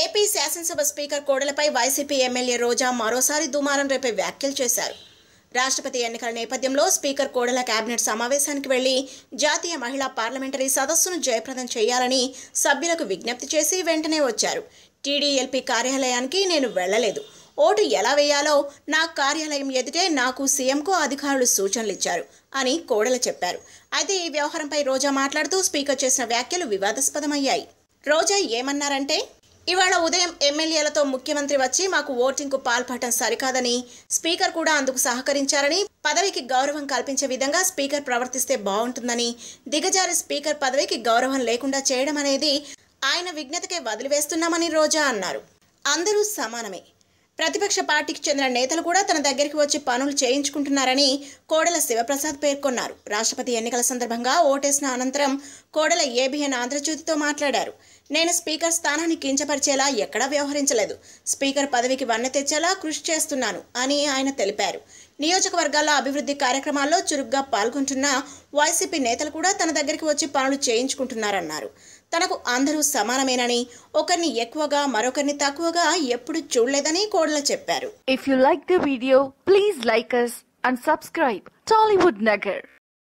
AP శాసనసభ speaker కోడెలపై YCP MLA రోజా మరోసారి దుమారం రేపే వ్యాఖ్యలు చేశారు. రాష్ట్రపతి ఎన్నికల నేపథ్యంలో స్పీకర్ కోడెల కేబినెట్ సమావేశానికి వెళ్లి జాతీయ మహిళా పార్లమెంటరీ సదస్సును జయప్రదం చేయాలని సభ్యులకు విజ్ఞప్తి చేసి వెంటనే వచ్చారు. టీడీఎల్పీ కార్యాలయానికి నేను వెళ్లలేదు. ఓటు ఎలా వేయాలో నా కార్యాలయం ఎదుటే నాకు సీఎంకు అధికారులు సూచనలు ఇచ్చారు అని కోడెల చెప్పారు. అయితే ఈ వ్యవహారంపై రోజా మాట్లాడుతూ స్పీకర్ చేసిన వ్యాఖ్యలు వివాదాస్పదమయ్యాయి. రోజా ఏమన్నారంటే, ఇవాళ ఉదయం ఎమ్మెల్యేలతో ముఖ్యమంత్రి వచ్చి మాకు ఓటింగ్కు పాల్పడటం సరికాదని, స్పీకర్ కూడా అందుకు సహకరించారని, పదవికి గౌరవం కల్పించే విధంగా స్పీకర్ ప్రవర్తిస్తే బాగుంటుందని, దిగజారి స్పీకర్ పదవికి గౌరవం లేకుండా చేయడం అనేది ఆయన విజ్ఞతకే వదిలివేస్తున్నామని రోజా అన్నారు. అందరూ సమానమే. ప్రతిపక్ష పార్టీకి చెందిన నేతలు కూడా తన దగ్గరికి వచ్చి పనులు చేయించుకుంటున్నారని కోడెల శివప్రసాద్ పేర్కొన్నారు. రాష్ట్రపతి ఎన్నికల సందర్భంగా ఓటేసిన అనంతరం కోడెల ఏబీఎన్ ఆంధ్రజ్యోతితో మాట్లాడారు. నేను స్పీకర్ స్థానాన్ని కించపరిచేలా ఎక్కడా వ్యవహరించలేదు. స్పీకర్ పదవికి వన్నె తెచ్చేలా కృషి చేస్తున్నాను అని ఆయన తెలిపారు. నియోజకవర్గాల్లో అభివృద్ధి కార్యక్రమాల్లో చురుగ్గా పాల్గొంటున్న వైసీపీ నేతలు కూడా తన దగ్గరికి వచ్చి పనులు చేయించుకుంటున్నారన్నారు. తనకు అందరూ సమానమేనని, ఒకరిని ఎక్కువగా మరొకరిని తక్కువగా ఎప్పుడు చూడలేదని కోడెల చెప్పారు. If you like the video, please like us and subscribe Tollywood Nagar.